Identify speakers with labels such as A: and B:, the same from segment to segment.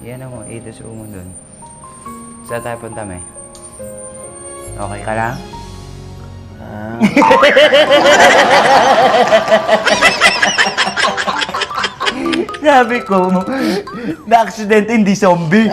A: Yan mo, iluso mo dun. Saan tayo punta, May? Okay ka lang? Sabi ko, na-accident hindi zombie.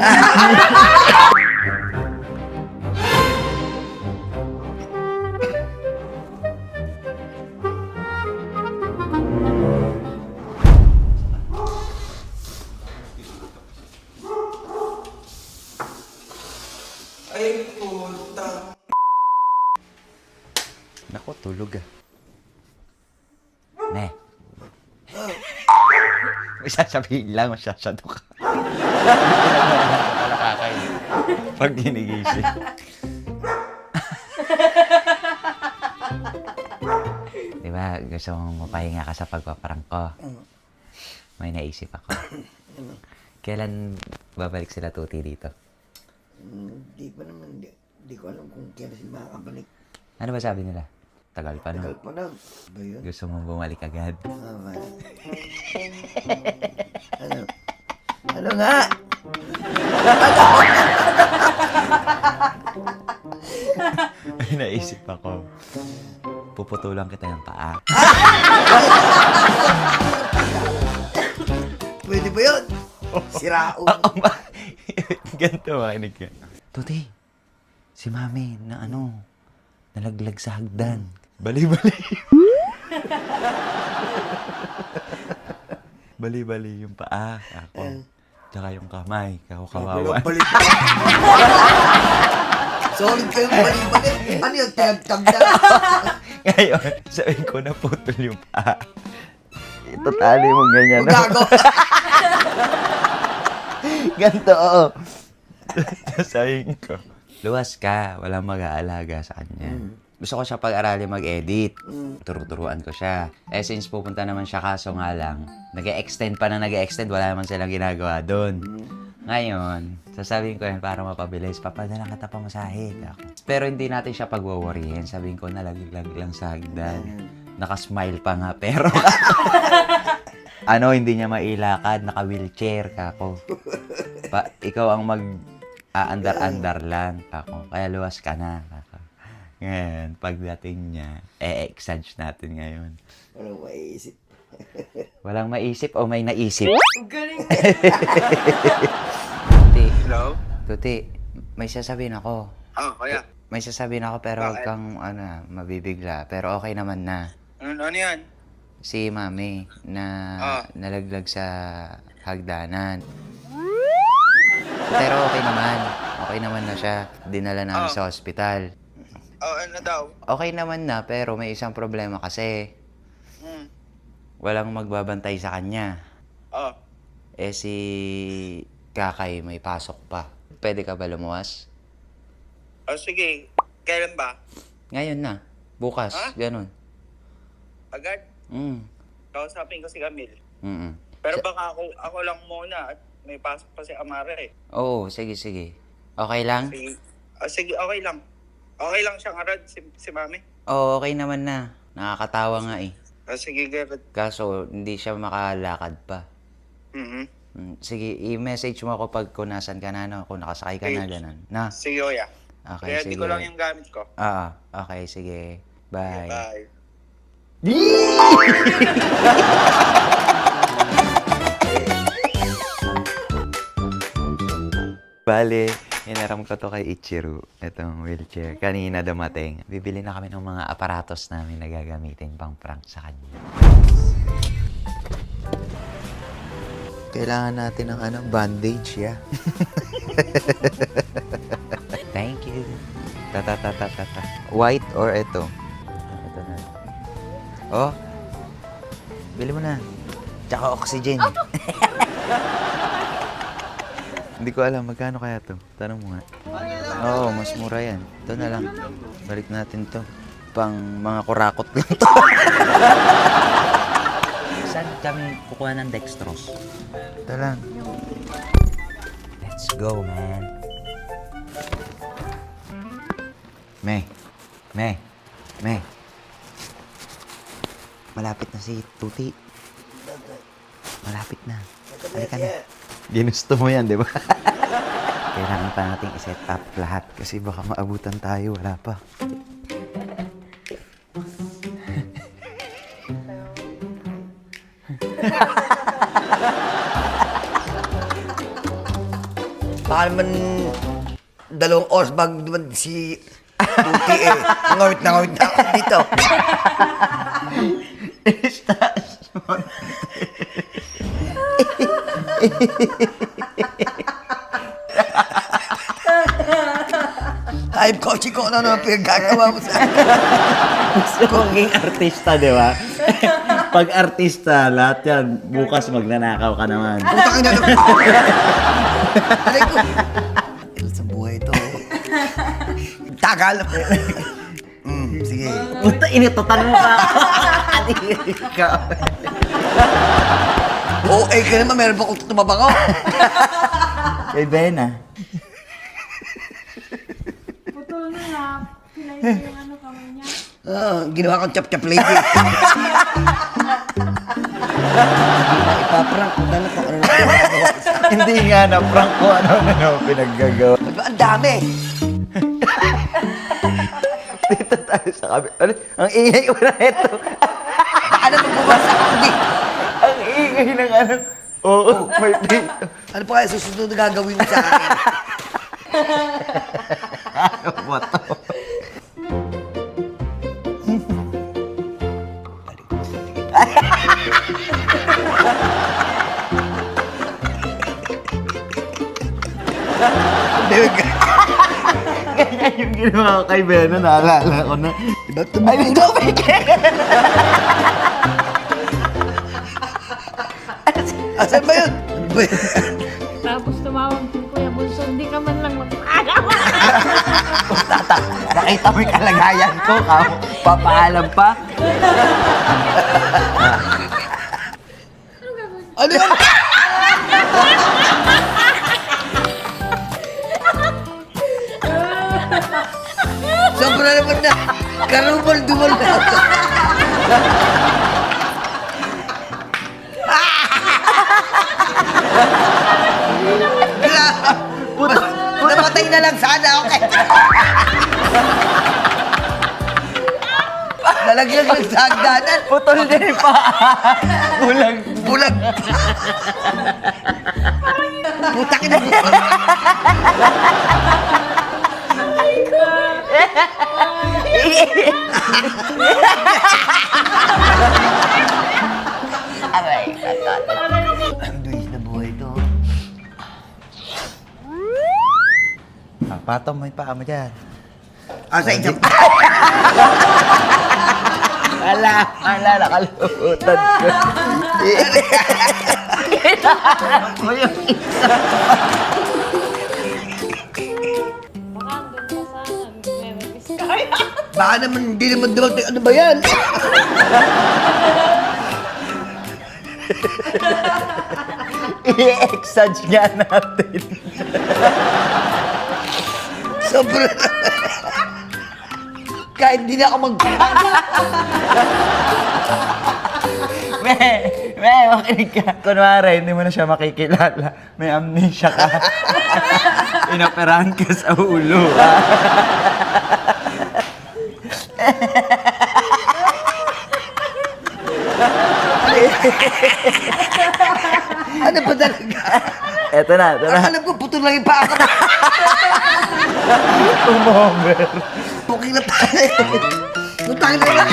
B: Ay, puta.
A: Naku, tulog ah. Ne. May sasabihin lang, masyasado ka. Nakakain. Pag ginigising. Diba, gusto mong mapahinga ka sa pagpaparang ko? May naisip ako. Kailan babalik sila Tuti dito?
B: Hindi pa naman, hindi ko alam kung kailan sila makakabalik.
A: Ano ba sabi nila? Tagal pa
B: Tagal
A: no?
B: pa lang. Ba yun?
A: Gusto mong bumalik agad?
B: Tama. Ano? Ano nga?
A: May naisip ako. Puputulan kita ng paa.
B: Pwede ba yun? Sirao.
A: Ganito, makinig ka. Tuti, si Mami na nalaglag sa hagdan. Bali-bali. Bali-bali yung paa. Ako. Tsaka yung kamay. Kako kawawan.
B: Balik. Solid kayong balik-balik. Ano yung tag-tag na?
A: Ngayon, sabihin ko na putol yung paa. Ito tali mo ganyan.
B: Gago.
A: Ganito, oo. Sasabihin ko, luwas ka, walang mag-aalaga sa kanya. Gusto ko siya pag-arali mag-edit. Turuturuan ko siya. Eh, since pupunta naman siya, kaso nga lang, nag-e-extend pa na nag-e-extend, wala naman silang ginagawa doon. Ngayon, sasabihin ko yan para mapabilis, papadala kita pamasahe. Pero hindi natin siya pagwawarihin. Sabihin ko, nalaglag lang sa hagdan. Nakasmile pa nga, pero hindi niya mailakad, naka-wheelchair kako. Ikaw ang mag-aandar-andar lang kako. Kaya luwas ka na kako. Ngayon, pagdating niya, exage natin ngayon.
B: Walang maiisip.
A: Walang maisip o may naisip?
C: Galing.
A: Tuti,
D: Hello?
A: Tuti, may sasabihin ako.
D: Kaya?
A: May sasabihin ako pero huwag
D: Bakit?
A: kang mabibigla. Pero okay naman na.
D: Ano yan?
A: Si Mami na nalaglag sa hagdanan. Pero okay naman. Okay naman na siya. Dinala namin sa ospital.
D: Ano daw?
A: Okay naman na pero may isang problema kasi. Walang magbabantay sa kanya. Eh si Kakay may pasok pa. Pwede ka ba lumuwas?
D: Sige. Kailan ba?
A: Ngayon na. Bukas.
D: Ha?
A: Ganun.
D: Agad? Kausapin ko si Camille. Pero baka ako lang muna at may pasok pa si Amara eh.
A: Oo, sige. Okay lang?
D: Sige, okay lang. Okay lang siyang arad si Mami.
A: Oo, okay naman na. Nakakatawa nga eh.
D: Sige, Gerard.
A: Kaso, hindi siya makalakad pa. Sige, i-message mo ako pag kung nasan ka na, kung nakasakay ka na, ganun. Na?
D: Sige, Oya.
A: Okay,
D: Kaya
A: sige.
D: di ko lang yung gamit ko.
A: Okay, sige. Bye.
D: Bye.
A: Bale, hinaram ko to kay Ichiru, itong wheelchair. Kanina dumating. Bibili na kami ng mga aparatos namin na gagamitin pang prank sa kanya. Kailangan natin ng bandage, ya. Thank you. Ta. White or ito? Ito na. Oh. Bili mo na. Tsaka oxygen. Hindi ko alam, magkano kaya to? Tanong mo nga. Oo, mas mura yan. Ito na lang. Balik natin to. Pang mga kurakot lang to. Saan kami kukuha ng dextrose? Ito lang. Let's go, man. May. Malapit na si Tuti. Malapit na. Halika na. Ginusto mo yan, di ba? Kailangan pa nating i-set up lahat kasi baka maabutan tayo. Wala pa.
B: Baka naman 2 oras bago naman si Tuti eh. Ngawit na ako dito. Hype coach ko ano naman pinagkagawa mo sa akin.
A: Gusto ko maging artista, di ba? Pag artista, lahat yan, bukas magnanakaw ka naman.
B: Putang ina naman. Aray ko. Sa buhay ito. Tagal. Sige.
A: Puta, initotan mo ka. Kadiri ka.
B: Oo, ka naman. Meron ba kong tumabang ako?
A: Kay Bena.
C: Putol na nga. Kinain ko yung ano kamay niya.
B: Ginawa kong chap-chap lady. Ipaprank. Dala ko. Ano na pinagagawa ko sa akin.
A: Hindi nga na prank ko ano pinaggagawa.
B: Ba't ba ang dami?
A: Dito tayo sa kabila. Ano? Ang ingay ko na ito.
B: Baka naman bumasa ako di.
A: Ang ingay ng ano. Oo, may dito.
B: Ano pa kaya susunod na gagawin mo sa akin?
A: Ano ba to? Ganyan yung ginawa ko kay Beno, naalala ko na.
B: Diba tumabing? Asan ba yun? Ano ba yun?
C: Tapos tumawag si Kuya Bunso, hindi ka man lang magpagawa.
A: Tata, nakita mo yung kalagayan ko, papaalam pa.
B: Ano yun? Sobra naman na. Karubal-dumal na ako. Namatay na lang sana ako eh. Nalaglag lang sa hagdanan.
A: Putol din pa. Bulag.
B: Bulag. Putak na.
A: Aray,
B: Ang duwis na buhay to.
A: patong mo yung paa mo dyan.
B: Sa isang...
A: Ala, nakalimutan ko. Hinahanap mo yung isa.
C: Baka andun pa sa meron biskaya.
B: Baka naman, hindi naman dumating. Ano ba yan?
A: I-exage nga natin.
B: Sobra na. Kahit hindi na ako
A: Makinig ka. Kunwari, hindi mo na siya makikilala. May amnesia ka. Inoperahan ka sa ulo.
B: Ano ba talaga?
A: Eto na.
B: Alam ko, putol lang yung paa ko.
A: Umover.
B: Puking na tayo. Putang na lang.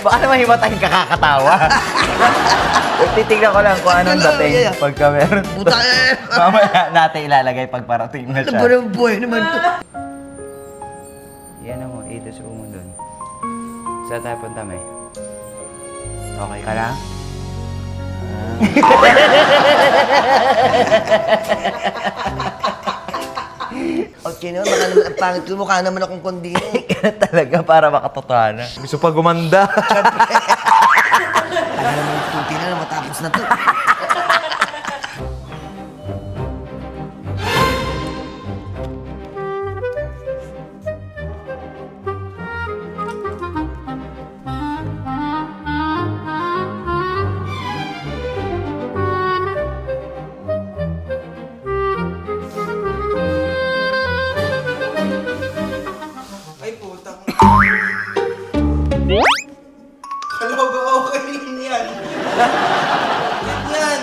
A: Baka naman himatayin ka kakatawa. Titignan ko lang kung anong dating pagka meron to.
B: Putang na lang.
A: Mamaya natin ilalagay pag parating na
B: Ano
A: siya.
B: ba naman buhay naman to?
A: Yan mo, itos mo dun. Saan tayo punta, May? Okay ka lang?
B: Okay naman, baka naman ang pangit ko. Mukha naman akong kondino.
A: Talaga para makatotohanan. Gusto pa gumanda.
B: Ano naman yung tuti na matapos na to.
E: Kala ko ba okay lang yan? Yan.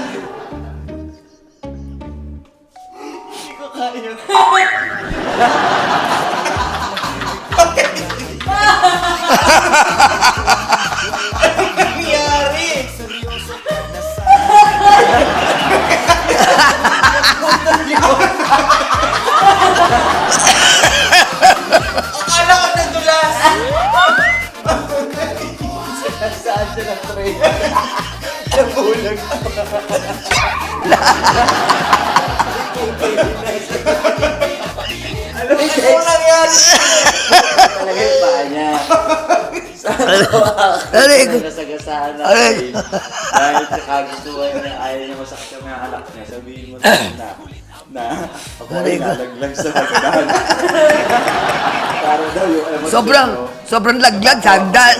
E: Hindi ko kaya. Anong nangyari? Akala ko nadulas. Saan siya ng tray? Nabulag. Ano po nangyari?
F: Talaga yung paa niya.
B: Aray ko.
F: Nasagasaan na
B: Aray.
F: dahil sa kagustuhan niya, ayaw niya masaktan ng anak niya. Sabihin mo na ako ay nalaglag sa hagdan. Para daw yung emosyon ko.
B: Sobrang laglag sa hagdan.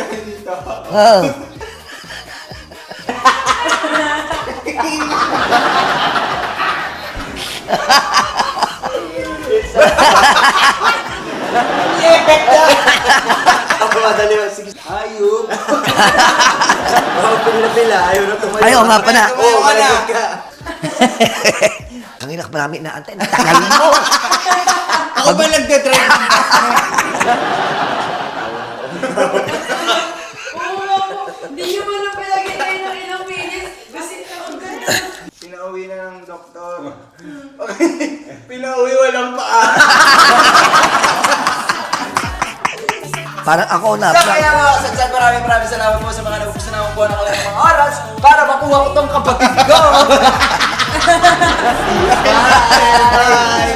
F: Dito.
B: Ah.
F: Ako madali mo. Sige. Ayun. Ako pila-pila. Ayaw na tumayo.
B: Ayaw nga pa na.
F: Oo, malaglag ka.
B: Ang inak marami na antay. Tagal mo.
E: Ako ba nagte-try?
C: Hindi nyo man lang pinagintay ng ilang minutes. Kasi
E: Pinauwi na ng doktor. Pinauwi walang paa.
B: Parang ako na.
F: So kaya mga kasagsan, maraming salamat po sa mga nagugustuhan naman po ng kanilang mga oras para makuha ko tong kapatid ko.
E: Bye!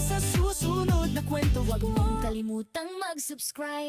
G: Sa susunod na kwento, huwag mong kalimutang mag-subscribe.